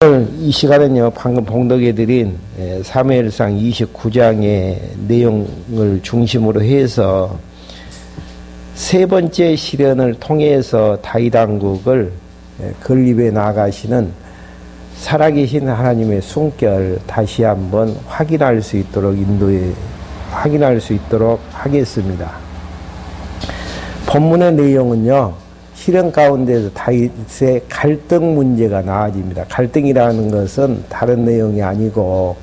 오늘 이 시간은요, 방금 봉독해드린 사무엘상 29장의 내용을 중심으로 해서 세 번째 시련을 통해서 다윗 왕국을 건립해 나가시는 살아계신 하나님의 숨결 다시 한번 확인할 수 있도록 확인할 수 있도록 하겠습니다. 본문의 내용은요, 시련 가운데서 다윗의 갈등 문제가 나아집니다. 갈등이라는 것은 다른 내용이 아니고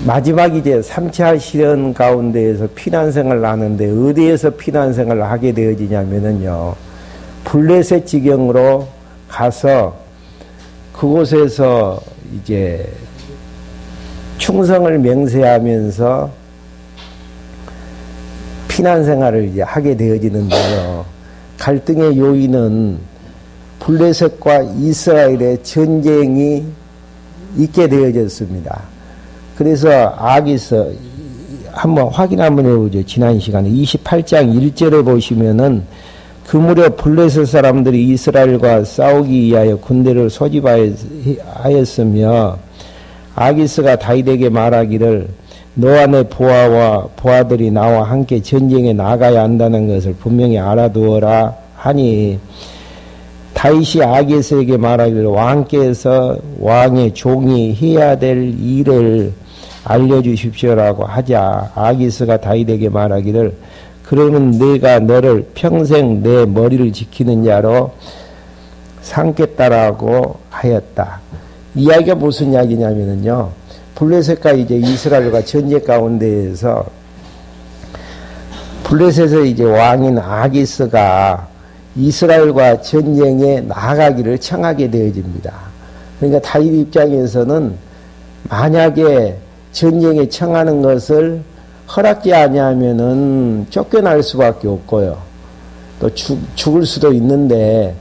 마지막 이제 3차 시련 가운데에서 피난생활을 하는데 어디에서 피난생활을 하게 되어지냐면요, 블레셋 지경으로 가서 그곳에서 이제 충성을 맹세하면서 피난생활을 이제 하게 되어지는데요. 갈등의 요인은 블레셋과 이스라엘의 전쟁이 있게 되어졌습니다. 그래서 아기스 한번 확인 한번 해보죠. 지난 시간에 28장 1절에 보시면은 그 무렵 블레셋 사람들이 이스라엘과 싸우기 위하여 군대를 소집하였으며 아기스가 다윗에게 말하기를 너와 내 보아들이 나와 함께 전쟁에 나가야 한다는 것을 분명히 알아두어라 하니, 다윗이 아기스에게 말하기를 왕께서 왕의 종이 해야 될 일을 알려주십시오라고 하자 아기스가 다윗에게 말하기를 그러면 내가 너를 평생 내 머리를 지키는 자로 삼겠다라고 하였다. 이야기가 무슨 이야기냐면요, 블레셋과 이제 이스라엘과 전쟁 가운데에서 블레셋의 이제 왕인 아기스가 이스라엘과 전쟁에 나가기를 청하게 되어집니다. 그러니까 다윗 입장에서는 만약에 전쟁에 청하는 것을 허락지 아니하면은 쫓겨날 수밖에 없고요. 또 죽을 수도 있는데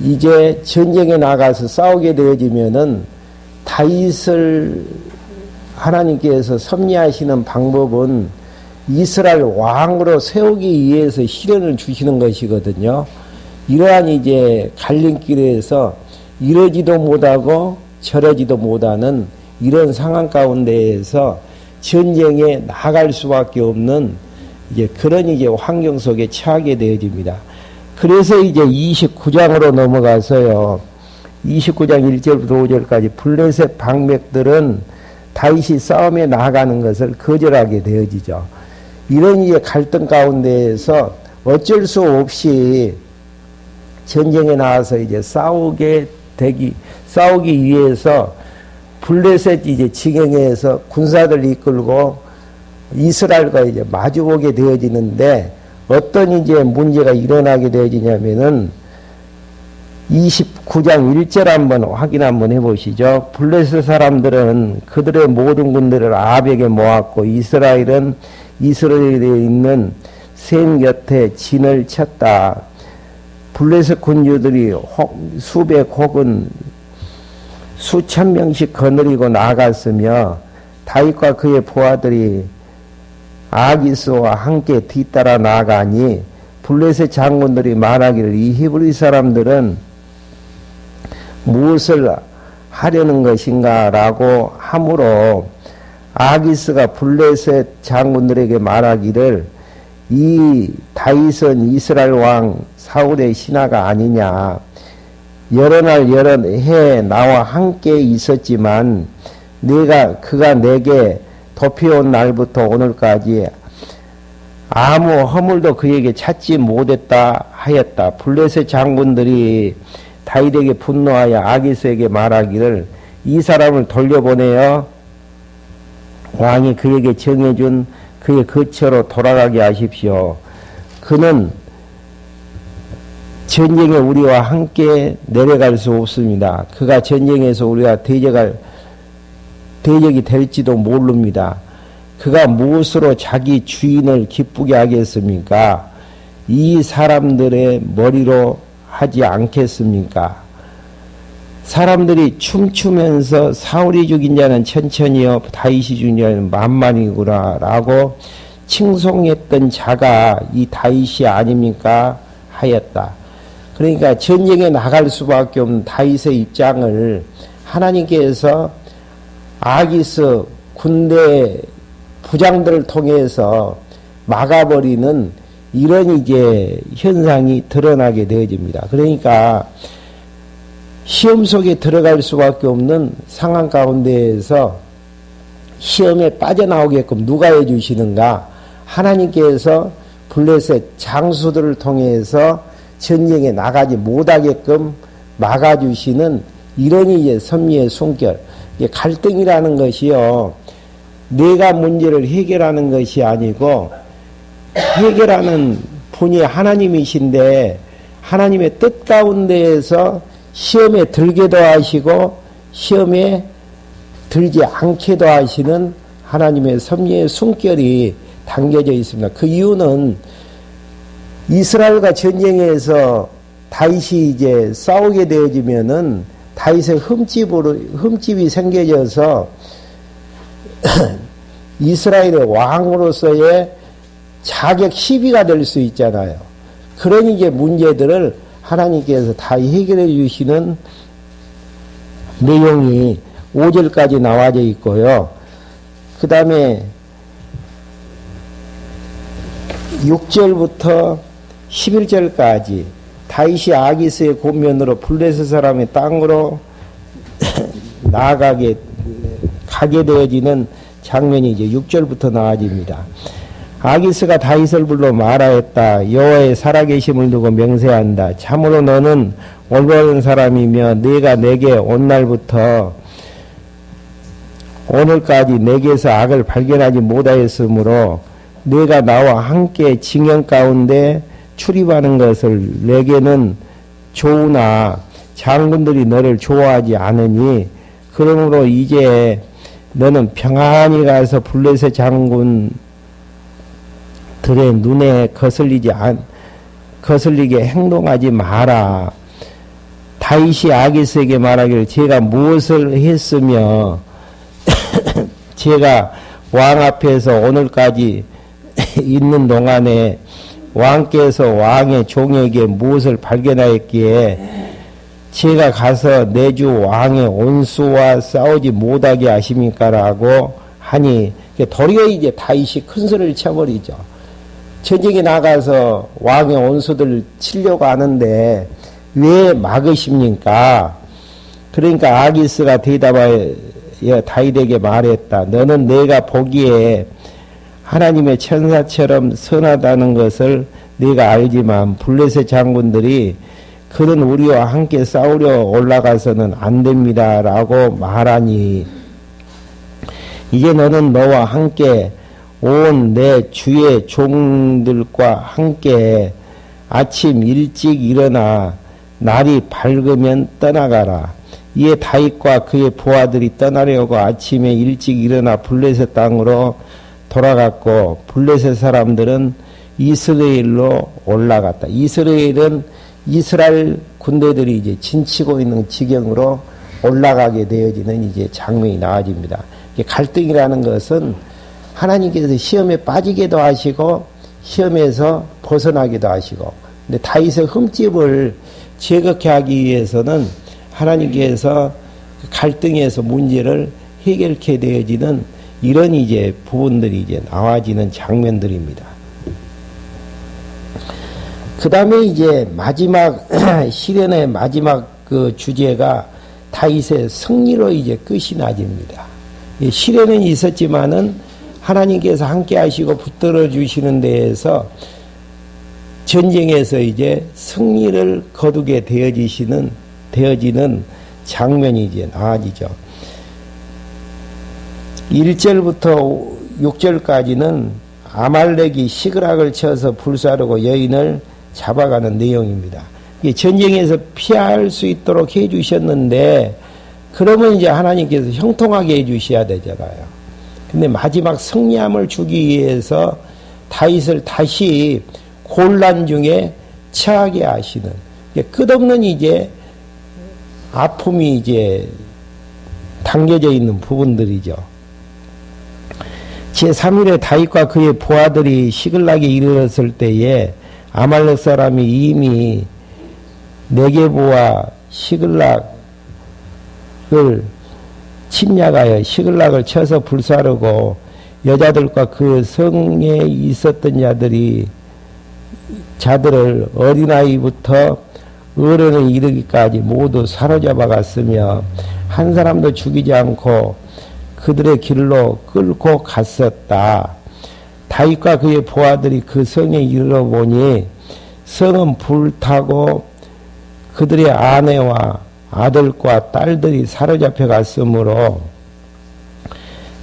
이제 전쟁에 나가서 싸우게 되어지면은 다윗을 하나님께서 섭리하시는 방법은 이스라엘 왕으로 세우기 위해서 시련을 주시는 것이거든요. 이러한 이제 갈림길에서 이러지도 못하고 저러지도 못하는 이런 상황 가운데에서 전쟁에 나갈 수밖에 없는 이제 그런 이제 환경 속에 처하게 되어집니다. 그래서 이제 29장으로 넘어가서요, 29장 1절부터 5절까지 블레셋 방백들은 다윗이 싸움에 나가는 것을 거절하게 되어지죠. 이런 이제 갈등 가운데에서 어쩔 수 없이 전쟁에 나와서 이제 싸우기 위해서 블레셋 이제 지경에서 군사들 이끌고 이스라엘과 이제 마주보게 되어지는데 어떤 이제 문제가 일어나게 되어지냐면은 29장 1절 한번 확인 한번 해보시죠. 블레셋 사람들은 그들의 모든 군대를 아벡에 모았고 이스라엘은 이스라엘에 있는 셈 곁에 진을 쳤다. 블레셋 군주들이 수백 혹은 수천 명씩 거느리고 나갔으며 다윗과 그의 보아들이 아기스와 함께 뒤따라 나가니 블레셋 장군들이 말하기를 이 히브리 사람들은 무엇을 하려는 것인가 라고 하므로 아기스가 블레셋 장군들에게 말하기를 이 다윗은 이스라엘 왕 사울의 신하가 아니냐. 여러 날 여러 해 나와 함께 있었지만 그가 내게 도피온 날부터 오늘까지 아무 허물도 그에게 찾지 못했다 하였다. 블레셋 장군들이 다윗에게 분노하여 아기스에게 말하기를 이 사람을 돌려보내어 왕이 그에게 정해준 그의 거처로 돌아가게 하십시오. 그는 전쟁에 우리와 함께 내려갈 수 없습니다. 그가 전쟁에서 우리가 대적이 될지도 모릅니다. 그가 무엇으로 자기 주인을 기쁘게 하겠습니까? 이 사람들의 머리로 하지 않겠습니까? 사람들이 춤추면서 사울이 죽인 자는 천천히요 다윗이 죽인 자는 만만이구나 라고 칭송했던 자가 이 다윗이 아닙니까? 하였다. 그러니까 전쟁에 나갈 수밖에 없는 다윗의 입장을 하나님께서 아기스 군대 부장들을 통해서 막아버리는 이런 이제 현상이 드러나게 되어집니다. 그러니까 시험 속에 들어갈 수밖에 없는 상황 가운데에서 시험에 빠져나오게끔 누가 해주시는가? 하나님께서 블레셋 장수들을 통해서 전쟁에 나가지 못하게끔 막아주시는 이런 이제 섭리의 숨결. 갈등이라는 것이요, 내가 문제를 해결하는 것이 아니고 해결하는 분이 하나님이신데 하나님의 뜻 가운데에서 시험에 들게도 하시고 시험에 들지 않게도 하시는 하나님의 섭리의 숨결이 담겨져 있습니다. 그 이유는 이스라엘과 전쟁에서 다윗이 이제 싸우게 되어지면은 다윗의 흠집이 생겨져서 이스라엘의 왕으로서의 자격 시비가 될 수 있잖아요. 그런 이제 문제들을 하나님께서 다 해결해 주시는 내용이 5절까지 나와져 있고요. 그 다음에 6절부터 11절까지 다윗이 아기스의 권면으로 블레셋 사람의 땅으로 가게 되어지는 장면이 이제 6절부터 나와집니다. 아기스가 다윗을 불러 말하였다. 여호와의 살아계심을 두고 맹세한다. 참으로 너는 올바른 사람이며 네가 내게 온 날부터 오늘까지 내게서 악을 발견하지 못하였으므로 네가 나와 함께 징용 가운데 출입하는 것을 내게는 좋으나 장군들이 너를 좋아하지 않으니 그러므로 이제 너는 평안히 가서 블레셋 장군들의 눈에 거슬리게 행동하지 마라. 다윗이 아기스에게 말하기를 제가 무엇을 했으며 제가 왕 앞에서 오늘까지 있는 동안에 왕께서 왕의 종에게 무엇을 발견하였기에 제가 가서 내주 왕의 온수와 싸우지 못하게 하십니까? 라고 하니 도리어 이제 다윗이 큰 소리를 쳐버리죠. 전쟁에 나가서 왕의 온수들을 치려고 하는데 왜 막으십니까? 그러니까 아기스가 대답하여 다윗에게 말했다. 너는 내가 보기에 하나님의 천사처럼 선하다는 것을 네가 알지만 블레셋 장군들이 그는 우리와 함께 싸우려 올라가서는 안 됩니다. 라고 말하니 이제 너는 너와 함께 온 내 주의 종들과 함께 아침 일찍 일어나 날이 밝으면 떠나가라. 이에 다윗과 그의 부하들이 떠나려고 아침에 일찍 일어나 블레셋 땅으로 돌아갔고 블레셋 사람들은 이스라엘로 올라갔다. 이스라엘은 이스라엘 군대들이 이제 진치고 있는 지경으로 올라가게 되어지는 이제 장면이 나와집니다. 갈등이라는 것은 하나님께서 시험에 빠지게도 하시고 시험에서 벗어나기도 하시고, 근데 다윗의 흠집을 제거케 하기 위해서는 하나님께서 갈등에서 문제를 해결케 되어지는 이런 이제 부분들이 이제 나와지는 장면들입니다. 그 다음에 이제 마지막, 시련의 마지막 그 주제가 다윗의 승리로 이제 끝이 나집니다. 시련은 있었지만은 하나님께서 함께 하시고 붙들어 주시는 데에서 전쟁에서 이제 승리를 거두게 되어지는 장면이 이제 나와지죠. 1절부터 6절까지는 아말렉이 시그락을 쳐서 불사르고 여인을 잡아가는 내용입니다. 전쟁에서 피할 수 있도록 해 주셨는데 그러면 이제 하나님께서 형통하게 해 주셔야 되잖아요. 근데 마지막 승리함을 주기 위해서 다윗을 다시 곤란 중에 처하게 하시는, 끝없는 이제 아픔이 이제 담겨져 있는 부분들이죠. 제3일에 다윗과 그의 부하들이 시글락에 이르렀을 때에 아말렉 사람이 이미 네게부와 시글락을 침략하여 시글락을 쳐서 불사르고 여자들과 그 성에 있었던 자들을 어린아이부터 어른에 이르기까지 모두 사로잡아 갔으며 한 사람도 죽이지 않고 그들의 길로 끌고 갔었다. 다윗과 그의 보아들이 그 성에 이르러 보니 성은 불타고 그들의 아내와 아들과 딸들이 사로잡혀 갔으므로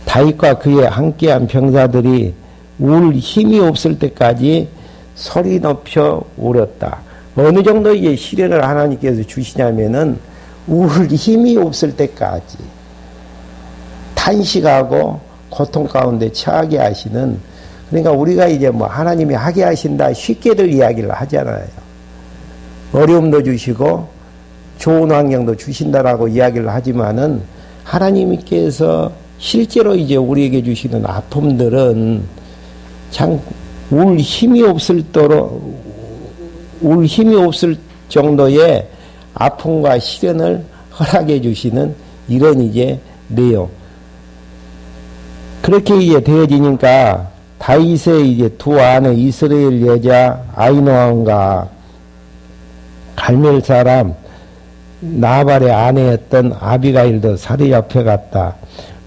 다윗과 그의 함께한 병사들이 울 힘이 없을 때까지 소리 높여 울었다. 어느 정도 이제 시련을 하나님께서 주시냐면은 울 힘이 없을 때까지 탄식하고 고통 가운데 처하게 하시는, 그러니까 우리가 이제 뭐 하나님이 하게 하신다 쉽게들 이야기를 하잖아요. 어려움도 주시고 좋은 환경도 주신다라고 이야기를 하지만은 하나님께서 실제로 이제 우리에게 주시는 아픔들은 참 울 힘이 없을 정도의 아픔과 시련을 허락해 주시는 이런 이제 내용. 그렇게 이제 되어지니까 다윗의 이제 두 아내 이스라엘 여자 아히노암과 갈멜 사람 나발의 아내였던 아비가일도 사로잡혀 갔다.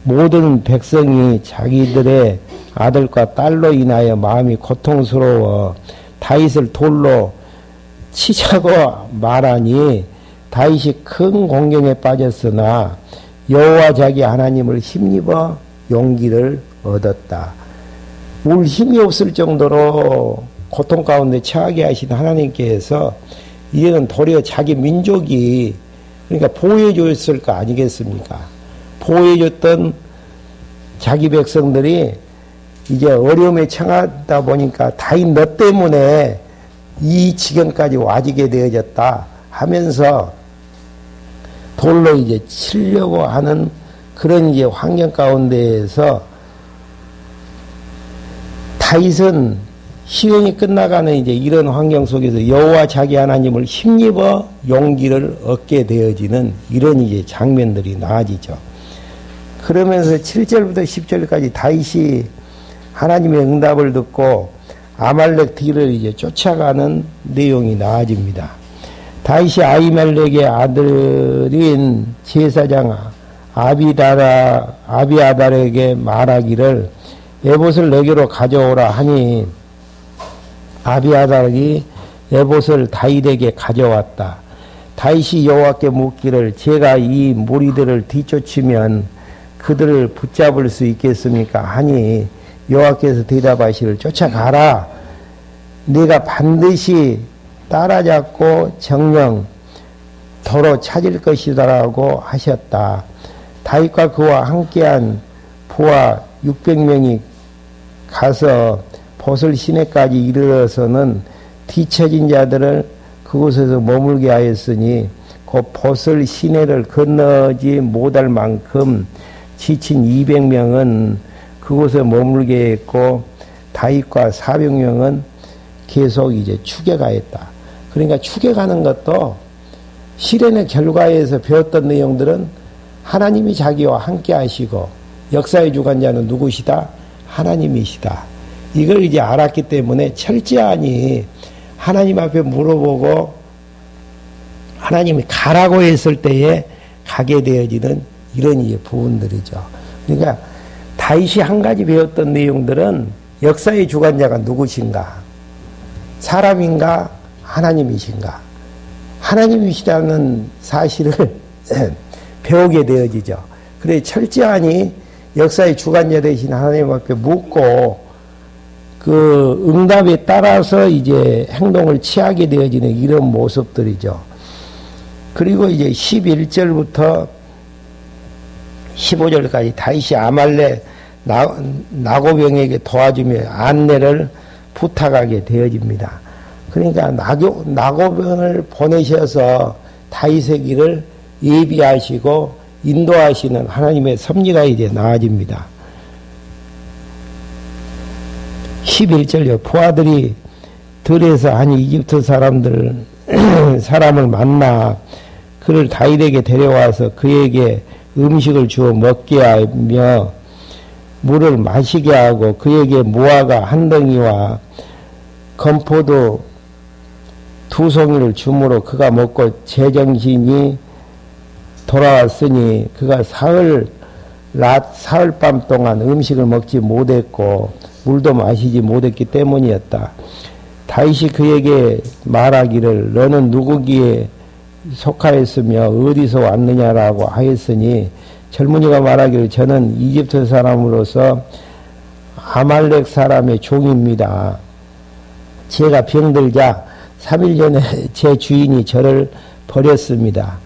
모든 백성이 자기들의 아들과 딸로 인하여 마음이 고통스러워 다윗을 돌로 치자고 말하니 다윗이 큰 공경에 빠졌으나 여호와 자기 하나님을 힘입어 용기를 얻었다. 울 힘이 없을 정도로 고통 가운데 처하게 하신 하나님께서 이제는 도리어 자기 민족이 그러니까 보호해 줬을 거 아니겠습니까? 보호해 줬던 자기 백성들이 이제 어려움에 처하다 보니까 다윗 너 때문에 이 지경까지 와지게 되어졌다 하면서 돌로 이제 치려고 하는 그런 이제 환경 가운데에서 다윗은 시련이 끝나가는 이제 이런 환경 속에서 여호와 자기 하나님을 힘입어 용기를 얻게 되어지는 이런 이제 장면들이 나아지죠. 그러면서 7절부터 10절까지 다윗이 하나님의 응답을 듣고 아말렉 뒤를 이제 쫓아가는 내용이 나아집니다. 다윗이 아히멜렉의 아들인 제사장 아비아달에게 말하기를 에봇을 내게로 가져오라 하니 아비아달이 에봇을 다윗에게 가져왔다. 다윗이 여호와께 묻기를 제가 이 무리들을 뒤쫓으면 그들을 붙잡을 수 있겠습니까? 하니 여호와께서 대답하시기를 쫓아가라. 네가 반드시 따라잡고 정령 도로 찾을 것이다라고 하셨다. 다윗과 그와 함께한 부하 600명이 가서 보슬 시내까지 이르러서는 뒤처진 자들을 그곳에서 머물게 하였으니 그 보슬 시내를 건너지 못할 만큼 지친 200명은 그곳에 머물게 했고 다윗과 400명은 계속 이제 추격하였다. 그러니까 추격하는 것도 시련의 결과에서 배웠던 내용들은 하나님이 자기와 함께 하시고 역사의 주관자는 누구시다? 하나님이시다. 이걸 이제 알았기 때문에 철저하니 하나님 앞에 물어보고 하나님이 가라고 했을 때에 가게 되어지는 이런 이제 부분들이죠. 그러니까 다윗이 한 가지 배웠던 내용들은 역사의 주관자가 누구신가? 사람인가? 하나님이신가? 하나님이시다는 사실을 배우게 되어지죠. 그래 철저하니 역사의 주관자 되신 하나님 앞에 묻고 그 응답에 따라서 이제 행동을 취하게 되어지는 이런 모습들이죠. 그리고 이제 11절부터 15절까지 다윗이 아말렉 나고병에게 도와주며 안내를 부탁하게 되어집니다. 그러니까 나고병을 보내셔서 다윗의 길을 예비하시고 인도하시는 하나님의 섭리가 이제 나아집니다. 11절요. 부하들이 들에서 한 이집트 사람들 사람을 만나 그를 다윗에게 데려와서 그에게 음식을 주어 먹게 하며 물을 마시게 하고 그에게 무화과 한 덩이와 건포도 2송이를 주므로 그가 먹고 제정신이 돌아왔으니 그가 사흘밤 동안 음식을 먹지 못했고 물도 마시지 못했기 때문이었다. 다윗이 그에게 말하기를 너는 누구기에 속하였으며 어디서 왔느냐라고 하였으니 젊은이가 말하기를 저는 이집트 사람으로서 아말렉 사람의 종입니다. 제가 병들자 3일 전에 제 주인이 저를 버렸습니다.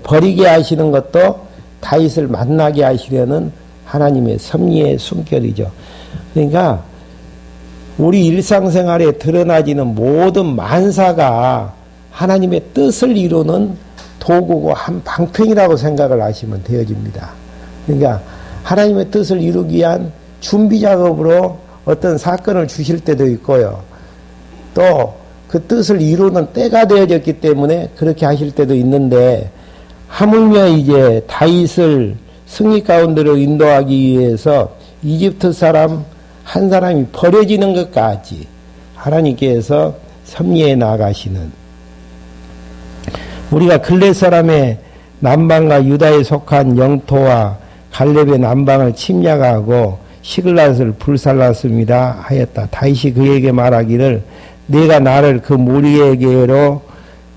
버리게 하시는 것도 다윗을 만나게 하시려는 하나님의 섭리의 숨결이죠. 그러니까 우리 일상생활에 드러나지는 모든 만사가 하나님의 뜻을 이루는 도구고 한 방편이라고 생각을 하시면 되어집니다. 그러니까 하나님의 뜻을 이루기 위한 준비 작업으로 어떤 사건을 주실 때도 있고요. 또 그 뜻을 이루는 때가 되어졌기 때문에 그렇게 하실 때도 있는데 하물며 이제 다윗을 승리 가운데로 인도하기 위해서 이집트 사람 한 사람이 버려지는 것까지 하나님께서 섭리해 나가시는 우리가 글렛 사람의 남방과 유다에 속한 영토와 갈렙의 남방을 침략하고 시글랏을 불살랐습니다 하였다. 다윗이 그에게 말하기를 네가 나를 그 무리에게로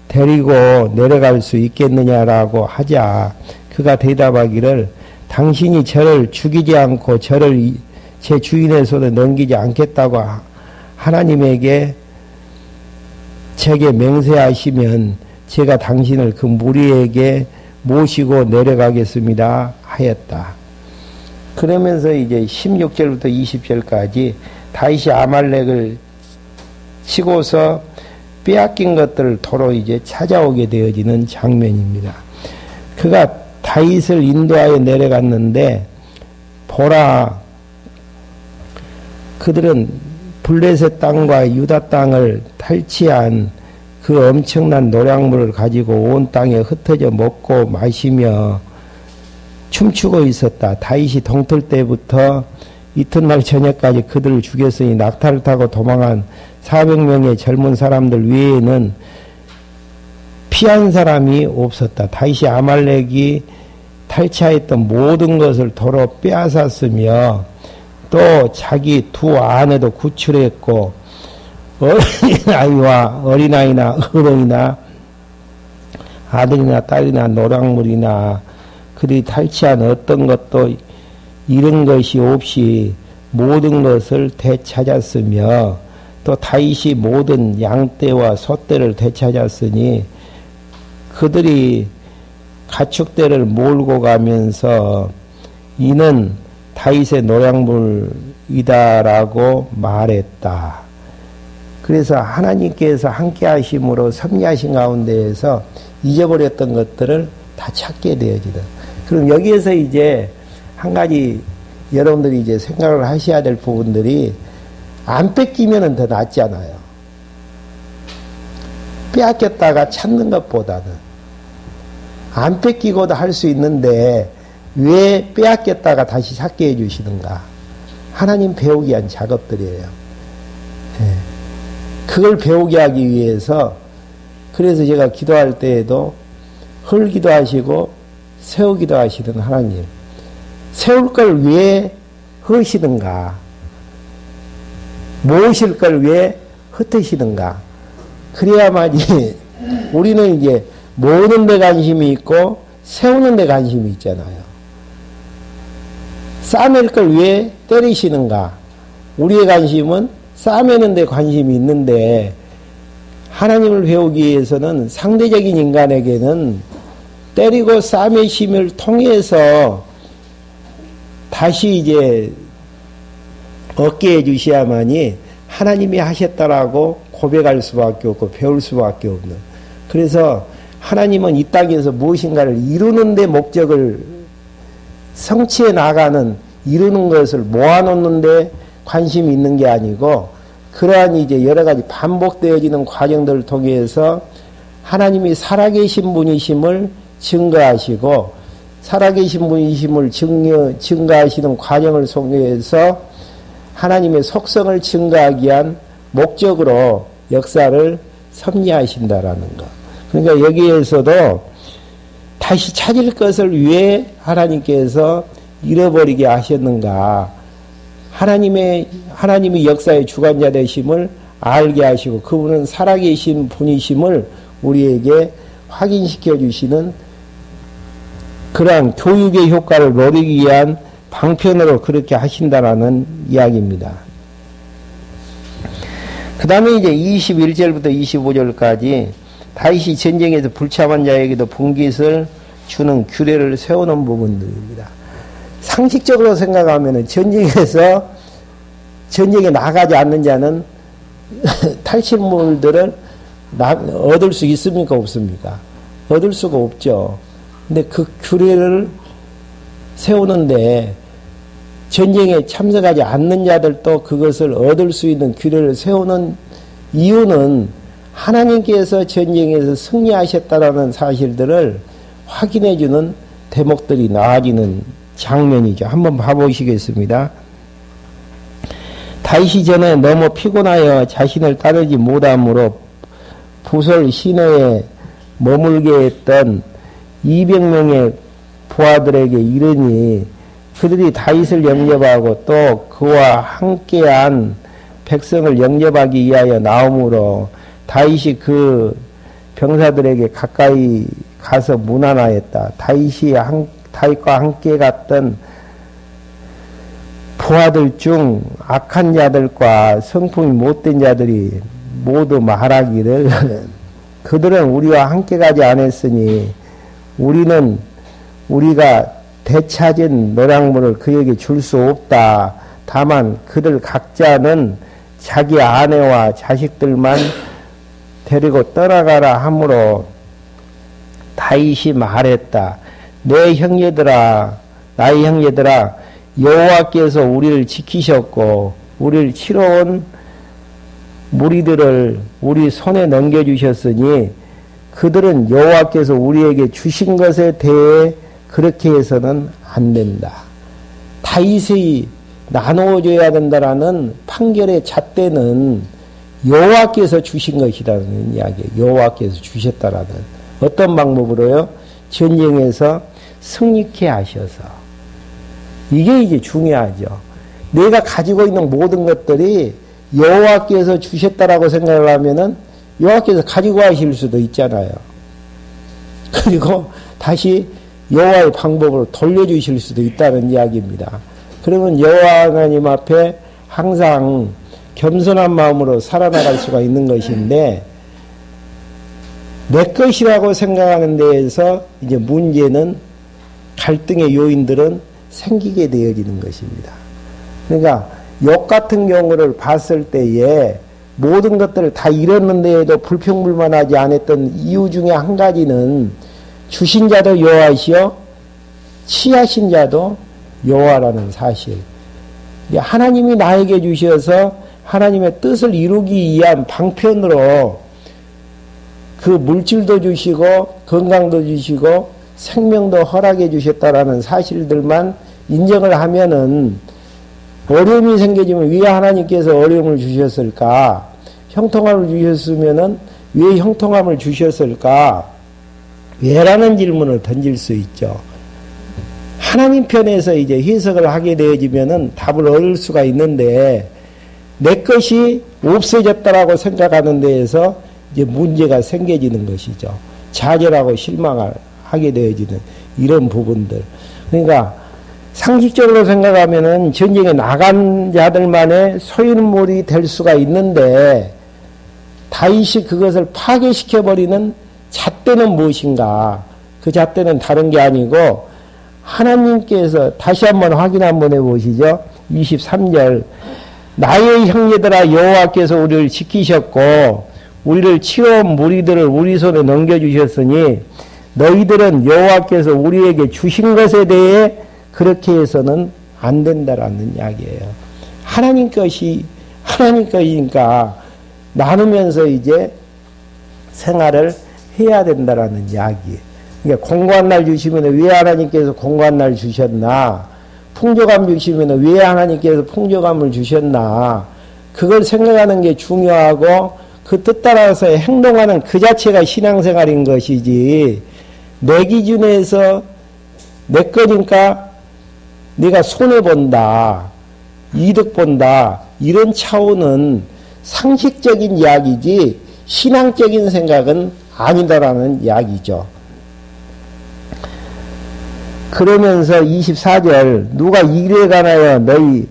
데리고 내려갈 수 있겠느냐라고 하자 그가 대답하기를 당신이 저를 죽이지 않고 저를 제 주인의 손에 넘기지 않겠다고 하나님에게 제게 맹세하시면 제가 당신을 그 무리에게 모시고 내려가겠습니다 하였다. 그러면서 이제 16절부터 20절까지 다윗이 아말렉을 치고서 빼앗긴 것들을 도로 이제 찾아오게 되어지는 장면입니다. 그가 다윗을 인도하여 내려갔는데 보라 그들은 블레셋 땅과 유다 땅을 탈취한 그 엄청난 노량물을 가지고 온 땅에 흩어져 먹고 마시며 춤추고 있었다. 다윗이 동틀 때부터 이튿날 저녁까지 그들을 죽였으니 낙타를 타고 도망한 400명의 젊은 사람들 외에는 피한 사람이 없었다. 다윗이 아말렉이 탈취하였던 모든 것을 도로 빼앗았으며 또 자기 두 아내도 구출했고 어린아이와 어린아이나 어른이나 아들이나 딸이나 노랑물이나 그들이 탈취한 어떤 것도 잃은 것이 없이 모든 것을 되찾았으며 또 다윗이 모든 양떼와 소떼를 되찾았으니 그들이 가축대를 몰고 가면서 이는 다윗의 노량물이다라고 말했다. 그래서 하나님께서 함께 하심으로 섭리하신 가운데에서 잊어버렸던 것들을 다 찾게 되어지다. 그럼 여기에서 이제 한 가지 여러분들이 이제 생각을 하셔야 될 부분들이 안 뺏기면은 더 낫잖아요. 빼앗겼다가 찾는 것보다는 안 뺏기고도 할 수 있는데 왜 빼앗겼다가 다시 찾게 해주시는가? 하나님 배우기 위한 작업들이에요. 네. 그걸 배우게 하기 위해서 그래서 제가 기도할 때에도 헐기도 하시고 세우기도 하시는 하나님. 세울 걸 왜 허시는가? 모으실 걸 왜 흩으시는가? 그래야만이 우리는 이제 모으는 데 관심이 있고 세우는 데 관심이 있잖아요. 싸맬 걸 왜 때리시는가? 우리의 관심은 싸매는 데 관심이 있는데 하나님을 배우기 위해서는 상대적인 인간에게는 때리고 싸매심을 통해서 다시 이제 얻게 해주셔야만이 하나님이 하셨다라고 고백할 수밖에 없고 배울 수밖에 없는. 그래서 하나님은 이 땅에서 무엇인가를 이루는 데 목적을 성취해 나가는 이루는 것을 모아놓는 데 관심이 있는 게 아니고 그러한 이제 여러 가지 반복되어지는 과정들을 통해서 하나님이 살아계신 분이심을 증거하시고 살아계신 분이심을 증거하시는 과정을 통해서 하나님의 속성을 증거하기 위한 목적으로 역사를 섭리하신다라는 것. 그러니까 여기에서도 다시 찾을 것을 왜 하나님께서 잃어버리게 하셨는가. 하나님이 역사의 주관자 되심을 알게 하시고 그분은 살아계신 분이심을 우리에게 확인시켜 주시는 그러한 교육의 효과를 노리기 위한 방편으로 그렇게 하신다라는 이야기입니다. 그 다음에 이제 21절부터 25절까지 다윗이 전쟁에서 불참한 자에게도 분깃을 주는 규례를 세우는 부분들입니다. 상식적으로 생각하면 전쟁에서 전쟁에 나가지 않는 자는 탈취물들을 얻을 수 있습니까? 없습니까? 얻을 수가 없죠. 근데 그 규례를 세우는데 전쟁에 참석하지 않는 자들도 그것을 얻을 수 있는 규례를 세우는 이유는 하나님께서 전쟁에서 승리하셨다라는 사실들을 확인해주는 대목들이 나와지는 장면이죠. 한번 봐보시겠습니다. 다윗이 전에 너무 피곤하여 자신을 따르지 못함으로 부설 시내에 머물게 했던 200명의 부하들에게 이르니 그들이 다윗을 영접하고 또 그와 함께한 백성을 영접하기 위하여 나오므로 다윗이 그 병사들에게 가까이 가서 문안하였다. 다윗과 함께 갔던 부하들 중 악한 자들과 성품이 못된 자들이 모두 말하기를 그들은 우리와 함께 가지 않았으니 우리가 되찾은 노량물을 그에게 줄 수 없다. 다만 그들 각자는 자기 아내와 자식들만 데리고 떠나가라 하므로 다윗이 말했다. 나의 형제들아 여호와께서 우리를 지키셨고 우리를 치러온 무리들을 우리 손에 넘겨주셨으니 그들은 여호와께서 우리에게 주신 것에 대해 그렇게 해서는 안 된다. 다윗이 나누어줘야 된다라는 판결의 잣대는 여호와께서 주신 것이라는 이야기예요. 여호와께서 주셨다라는. 어떤 방법으로요? 전쟁에서 승리케 하셔서. 이게 이제 중요하죠. 내가 가지고 있는 모든 것들이 여호와께서 주셨다라고 생각을 하면은 여호와께서 가지고 하실 수도 있잖아요. 그리고 다시 여호와의 방법으로 돌려주실 수도 있다는 이야기입니다. 그러면 여호와 하나님 앞에 항상 겸손한 마음으로 살아나갈 수가 있는 것인데 내 것이라고 생각하는 데에서 이제 문제는 갈등의 요인들은 생기게 되어지는 것입니다. 그러니까 욥 같은 경우를 봤을 때에 모든 것들을 다 잃었는데도 불평불만하지 않았던 이유 중에 한 가지는 주신 자도 여호와시요 취하신 자도 여호와라는 사실. 하나님이 나에게 주셔서 하나님의 뜻을 이루기 위한 방편으로 그 물질도 주시고 건강도 주시고 생명도 허락해 주셨다라는 사실들만 인정을 하면은 어려움이 생겨지면 왜 하나님께서 어려움을 주셨을까? 형통함을 주셨으면은 왜 형통함을 주셨을까? 왜라는 질문을 던질 수 있죠. 하나님 편에서 이제 해석을 하게 되어지면은 답을 얻을 수가 있는데 내 것이 없어졌다라고 생각하는 데에서 이제 문제가 생겨지는 것이죠. 좌절하고 실망을 하게 되어지는 이런 부분들. 그러니까 상식적으로 생각하면은 전쟁에 나간 자들만의 소유물이 될 수가 있는데 다윗이 그것을 파괴시켜버리는 잣대는 무엇인가? 그 잣대는 다른 게 아니고 하나님께서 다시 한번 확인 한번 해보시죠. 23절 나의 형제들아 여호와께서 우리를 지키셨고 우리를 치러온 무리들을 우리 손에 넘겨주셨으니 너희들은 여호와께서 우리에게 주신 것에 대해 그렇게 해서는 안 된다라는 이야기예요. 하나님 것이니까 나누면서 이제 생활을 해야 된다라는 이야기. 그러니까 공고한 날 주시면 왜 하나님께서 공고한 날 주셨나? 풍족함 주시면 왜 하나님께서 풍족함을 주셨나? 그걸 생각하는 게 중요하고 그 뜻 따라서 행동하는 그 자체가 신앙생활인 것이지, 내 기준에서 내 거니까 내가 손해본다, 이득 본다, 이런 차원은 상식적인 이야기지 신앙적인 생각은 아니다라는 이야기죠. 그러면서 24절, 누가 일에 관하여 너희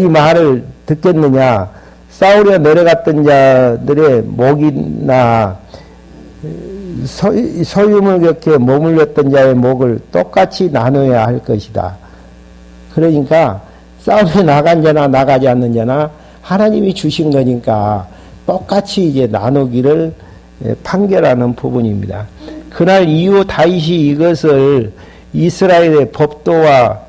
말을 듣겠느냐? 싸우려 내려갔던 자들의 목이나 소유물 격해 머물렀던 자의 목을 똑같이 나눠야 할 것이다. 그러니까 싸움에 나간 자나 나가지 않는 자나 하나님이 주신 거니까 똑같이 이제 나누기를 판결하는 부분입니다. 그날 이후 다윗이 이것을 이스라엘의 법도와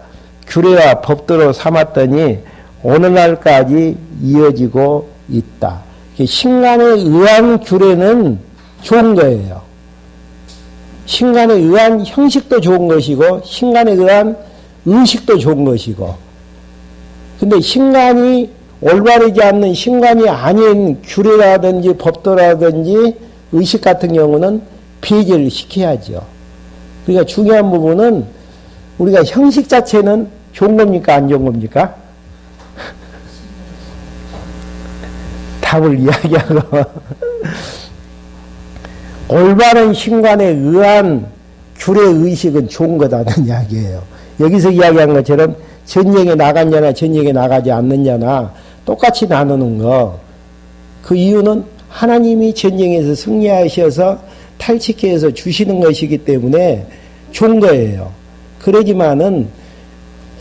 규례와 법도로 삼았더니 오늘날까지 이어지고 있다. 신간에 의한 규례는 좋은 거예요. 신간에 의한 형식도 좋은 것이고 신간에 의한 의식도 좋은 것이고, 근데 신간이 올바르지 않는 신간이 아닌 규례라든지 법도라든지 의식 같은 경우는 폐지를 시켜야죠. 그러니까 중요한 부분은 우리가 형식 자체는 좋은 겁니까 안 좋은 겁니까? 답을 이야기하고 올바른 신관에 의한 규례 의식은 좋은 거다는 이야기예요. 여기서 이야기한 것처럼 전쟁에 나간 자나 전쟁에 나가지 않는 자나 똑같이 나누는 거, 그 이유는 하나님이 전쟁에서 승리하셔서 탈취해서 주시는 것이기 때문에 좋은 거예요. 그러지만은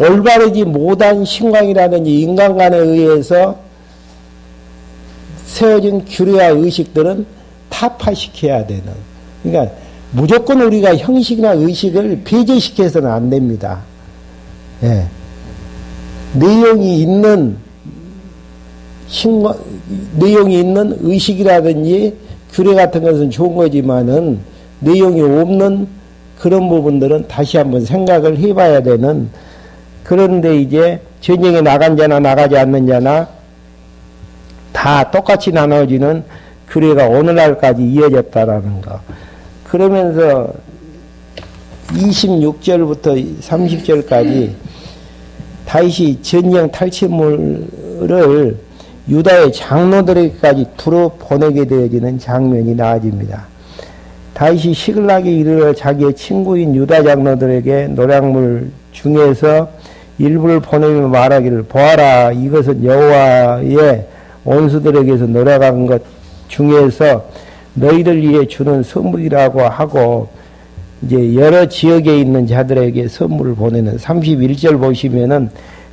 올바르지 못한 신광이라든지 인간관에 의해서 세워진 규례와 의식들은 타파시켜야 되는, 그러니까 무조건 우리가 형식이나 의식을 배제시켜서는 안 됩니다. 예. 내용이 있는 내용이 있는 의식이라든지 규례 같은 것은 좋은 거지만은 내용이 없는 그런 부분들은 다시 한번 생각을 해봐야 되는. 그런데 이제 전쟁에 나간 자나 나가지 않는 자나 다 똑같이 나눠지는 규례가 오늘날까지 이어졌다라는 거. 그러면서 26절부터 30절까지 다윗이 전쟁 탈취물을 유다의 장로들에게까지 두루 보내게 되어지는 장면이 나아집니다. 다윗이 시글락에 이르러 자기의 친구인 유다 장로들에게 노략물 중에서 일부를 보내며 말하기를, 보아라, 이것은 여호와의 원수들에게서 노략한 것 중에서 너희들 위해 주는 선물이라고 하고, 이제 여러 지역에 있는 자들에게 선물을 보내는 31절 보시면은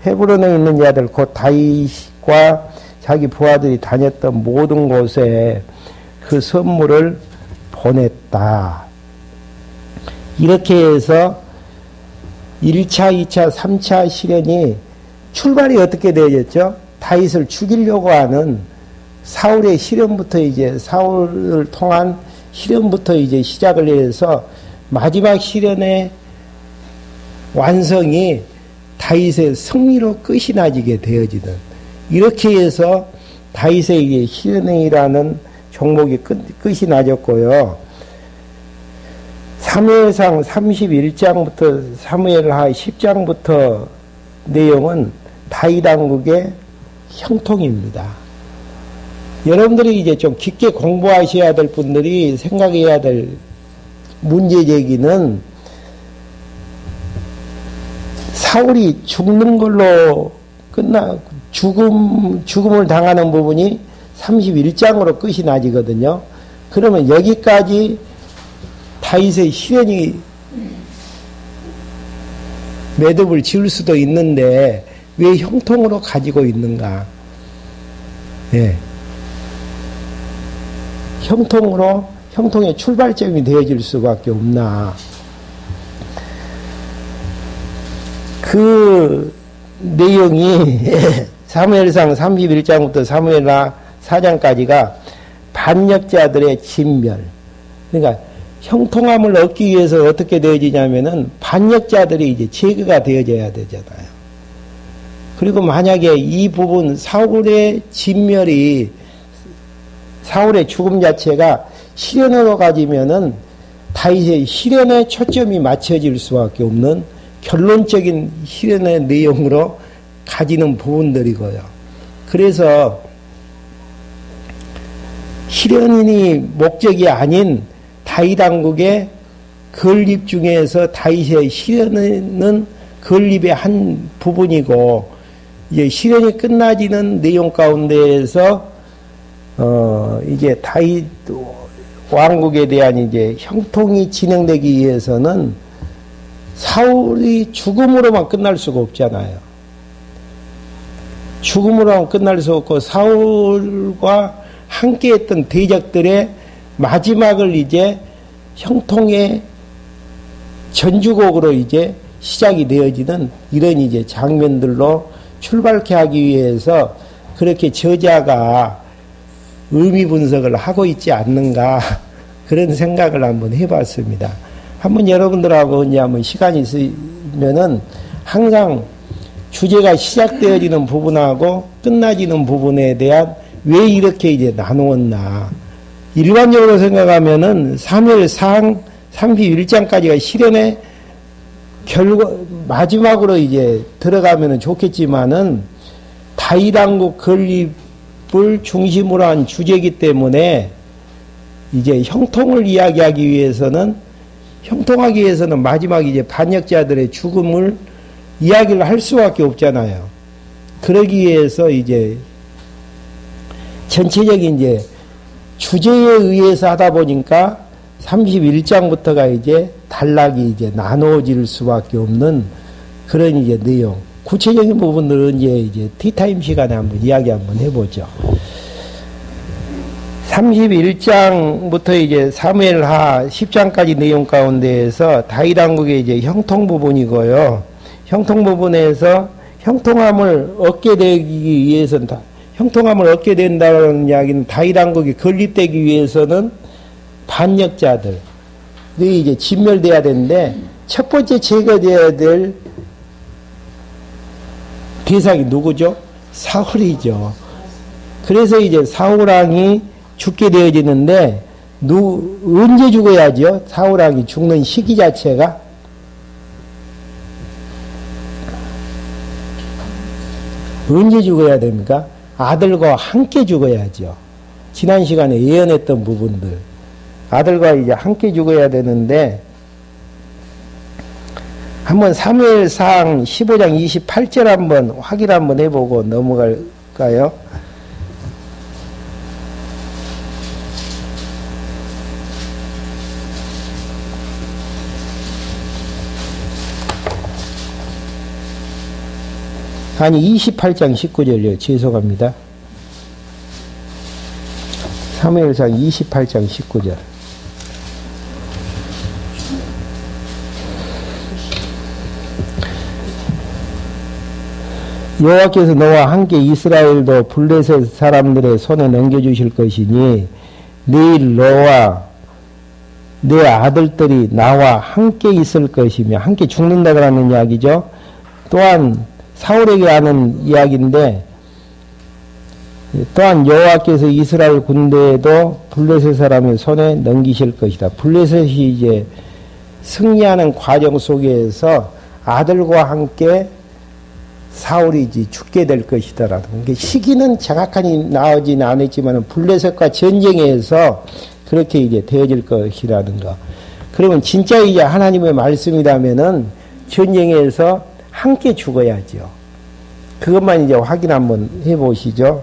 헤브론에 있는 자들 곧 다윗과 자기 부하들이 다녔던 모든 곳에 그 선물을 보냈다. 이렇게 해서 1차, 2차, 3차 시련이 출발이 어떻게 되어졌죠? 다윗을 죽이려고 하는 사울의 시련부터, 이제 사울을 통한 시련부터 이제 시작을 해서 마지막 시련의 완성이 다윗의 승리로 끝이 나지게 되어지는, 이렇게 해서 다윗의 시련이라는 종목이 끝이 나졌고요. 사무엘상 31장부터 사무엘하 10장부터 내용은 다윗 왕국의 형통입니다. 여러분들이 이제 좀 깊게 공부하셔야 될 분들이 생각해야 될 문제 제기는, 사울이 죽는 걸로 죽음을 당하는 부분이 31장으로 끝이 나지거든요. 그러면 여기까지 다윗의 시련이 매듭을 지을 수도 있는데 왜 형통으로 가지고 있는가? 예. 형통의 출발점이 되어질 수밖에 없나? 그 내용이 사무엘상 31장부터 사무엘하 4장까지가 반역자들의 진멸. 그러니까 형통함을 얻기 위해서 어떻게 되어지냐면은 반역자들이 이제 제거가 되어져야 되잖아요. 그리고 만약에 이 부분 사울의 진멸이 사울의 죽음 자체가 실현으로 가지면은 다윗의 실현에 초점이 맞춰질 수밖에 없는 결론적인 실현의 내용으로 가지는 부분들이고요. 그래서 실현이 목적이 아닌 다윗 왕국의 건립 중에서 다윗의 실현은 건립의 한 부분이고, 이제 실현이 끝나지는 내용 가운데에서 이제 다윗 왕국에 대한 이제 형통이 진행되기 위해서는 사울이 죽음으로만 끝날 수가 없잖아요. 죽음으로만 끝날 수 없고 사울과 함께했던 대적들의 마지막을 이제 형통의 전주곡으로 이제 시작이 되어지는 이런 이제 장면들로 출발케 하기 위해서 그렇게 저자가 의미 분석을 하고 있지 않는가 그런 생각을 한번 해봤습니다. 한번 여러분들하고 이제 한번 시간이 있으면은 항상 주제가 시작되어지는 부분하고 끝나지는 부분에 대한 왜 이렇게 이제 나누었나. 일반적으로 생각하면은 사무엘상 31장까지가 실현의 결과, 마지막으로 이제 들어가면은 좋겠지만은 다윗 왕국 건립을 중심으로 한 주제이기 때문에 이제 형통을 이야기하기 위해서는 형통하기 위해서는 마지막 이제 반역자들의 죽음을 이야기를 할 수밖에 없잖아요. 그러기 위해서 이제 전체적인 이제 주제에 의해서 하다 보니까 31장부터가 이제 단락이 이제 나누어질 수밖에 없는 그런 이제 내용. 구체적인 부분들은 이제 티타임 시간에 한번 이야기 한번 해보죠. 31장부터 이제 사무엘하 10장까지 내용 가운데에서 다윗 왕국의 이제 형통 부분이고요. 형통 부분에서 형통함을 얻게 되기 위해서는 형통함을 얻게 된다는 이야기는 다윗 왕국이 건립되기 위해서는 반역자들이 이제 진멸돼야 되는데 첫 번째 제거돼야 될 대상이 누구죠? 사울이죠. 그래서 이제 사울 왕이 죽게 되어지는데 언제 죽어야죠? 사울 왕이 죽는 시기 자체가 언제 죽어야 됩니까? 아들과 함께 죽어야죠. 지난 시간에 예언했던 부분들. 아들과 이제 함께 죽어야 되는데, 한번 사무엘상 15장 28절 한번 확인 한번 해보고 넘어갈까요? 아니 28장 19절이요. 죄송합니다. 사무엘상 28장 19절. 여호와께서 너와 함께 이스라엘도 블레셋 사람들의 손에 넘겨주실 것이니 내일 너와 내 아들들이 나와 함께 있을 것이며, 함께 죽는다라는 이야기죠. 또한 사울에게 하는 이야기인데, 또한 여호와께서 이스라엘 군대에도 블레셋 사람의 손에 넘기실 것이다. 블레셋이 이제 승리하는 과정 속에서 아들과 함께 사울이 이제 죽게 될 것이다라는. 시기는 정확하게 나오지는 않았지만 블레셋과 전쟁에서 그렇게 이제 되어질 것이라는 거. 그러면 진짜 이제 하나님의 말씀이라면은 전쟁에서 함께 죽어야죠. 그것만 이제 확인 한번 해보시죠.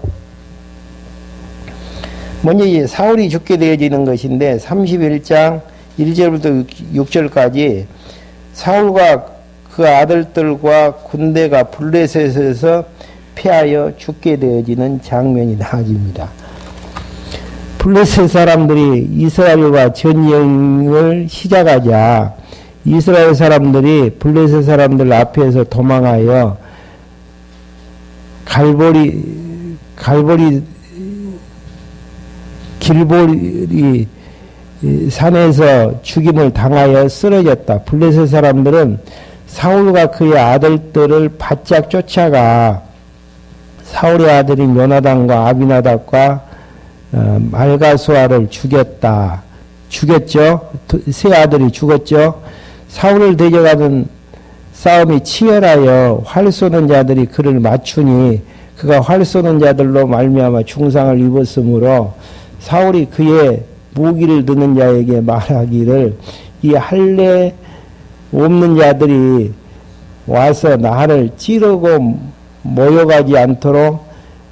먼저 이제 사울이 죽게 되어지는 것인데 31장 1절부터 6절까지 사울과 그 아들들과 군대가 블레셋에서 패하여 죽게 되어지는 장면이 나와집니다. 블레셋 사람들이 이스라엘과 전쟁을 시작하자 이스라엘 사람들이 블레셋 사람들 앞에서 도망하여 갈보리 길볼이 산에서 죽임을 당하여 쓰러졌다. 블레셋 사람들은 사울과 그의 아들들을 바짝 쫓아가 사울의 아들인 요나단과 아비나답과 말가수아를 죽였다. 죽였죠. 세 아들이 죽었죠. 사울을 대적하던 싸움이 치열하여 활 쏘는 자들이 그를 맞추니 그가 활 쏘는 자들로 말미암아 중상을 입었으므로 사울이 그의 무기를 드는 자에게 말하기를 이 할례 없는 자들이 와서 나를 찌르고 모여가지 않도록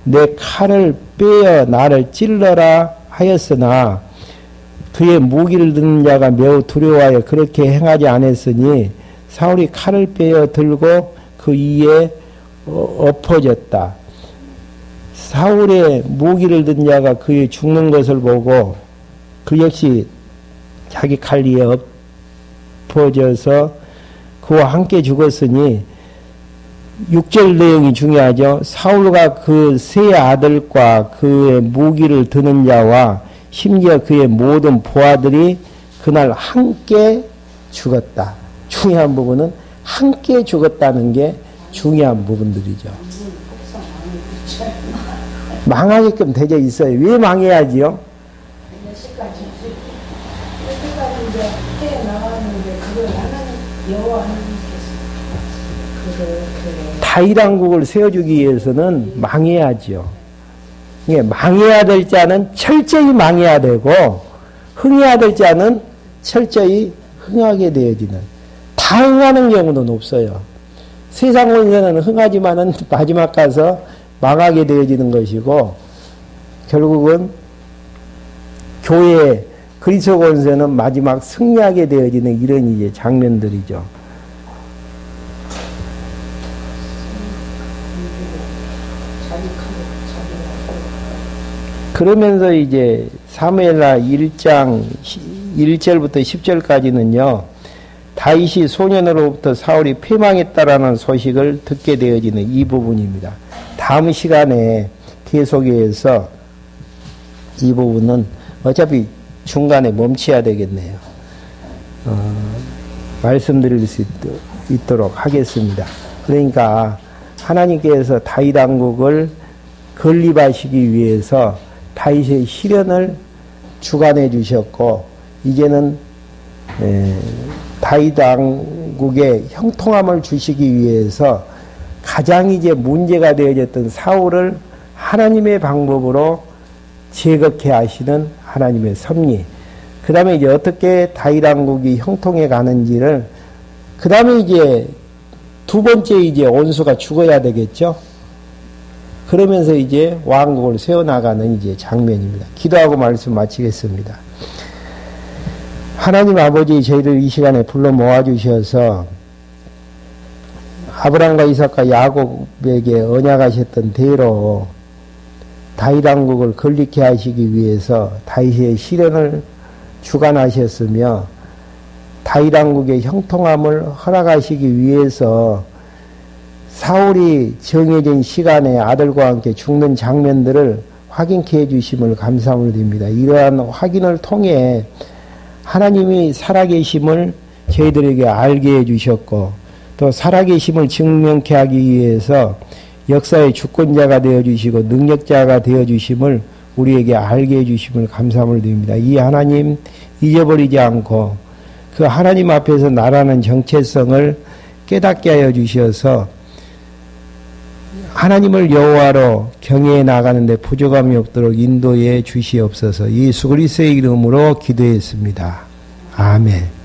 내 칼을 빼어 나를 찔러라 하였으나 그의 무기를 드는 자가 매우 두려워하여 그렇게 행하지 않았으니 사울이 칼을 빼어 들고 그 이에 엎어졌다. 사울의 무기를 든 자가 그의 죽는 것을 보고 그 역시 자기 칼 위에 엎어져서 그와 함께 죽었으니 6절 내용이 중요하죠. 사울과 그 세 아들과 그의 무기를 드는 자와 심지어 그의 모든 부하들이 그날 함께 죽었다. 중요한 부분은 함께 죽었다는 게 중요한 부분들이죠. 망하게끔 되어 있어요. 왜 망해야지요? 다윗왕국을 세워주기 위해서는 망해야죠. 망해야 될 자는 철저히 망해야 되고 흥해야 될 자는 철저히 흥하게 되어지는, 다 흥하는 경우는 없어요. 세상 권세는 흥하지만은 마지막 가서 망하게 되어지는 것이고 결국은 교회 그리스도 권세는 마지막 승리하게 되어지는 이런 이제 장면들이죠. 그러면서 이제 사무엘하 1장 1절부터 10절까지는요. 다윗이 소년으로부터 사울이 패망했다라는 소식을 듣게 되어지는 이 부분입니다. 다음 시간에 계속해서 이 부분은 어차피 중간에 멈춰야 되겠네요. 말씀드릴 수 있도록 하겠습니다. 그러니까 하나님께서 다윗 왕국을 건립하시기 위해서 다윗의 시련을 주관해 주셨고 이제는 다윗 왕국의 형통함을 주시기 위해서 가장 이제 문제가 되어졌던 사울을 하나님의 방법으로 제거케 하시는 하나님의 섭리. 그 다음에 이제 어떻게 다윗 왕국이 형통해 가는지를, 그 다음에 이제 두 번째 이제 원수가 죽어야 되겠죠. 그러면서 이제 왕국을 세워나가는 이제 장면입니다. 기도하고 말씀 마치겠습니다. 하나님 아버지, 저희를 이 시간에 불러 모아주셔서 아브라함과 이삭과 야곱에게 언약하셨던 대로 다윗 왕국을 건립케 하시기 위해서 다윗의 시련을 주관하셨으며 다윗 왕국의 형통함을 허락하시기 위해서 사울이 정해진 시간에 아들과 함께 죽는 장면들을 확인케 해주심을 감사함을 드립니다. 이러한 확인을 통해 하나님이 살아계심을 저희들에게 알게 해주셨고 또 살아계심을 증명케 하기 위해서 역사의 주권자가 되어주시고 능력자가 되어주심을 우리에게 알게 해주심을 감사함을 드립니다. 이 하나님 잊어버리지 않고 그 하나님 앞에서 나라는 정체성을 깨닫게 하여 주셔서 하나님을 여호와로 경외해 나가는데 부족함이 없도록 인도해 주시옵소서. 예수 그리스도의 이름으로 기도했습니다. 아멘.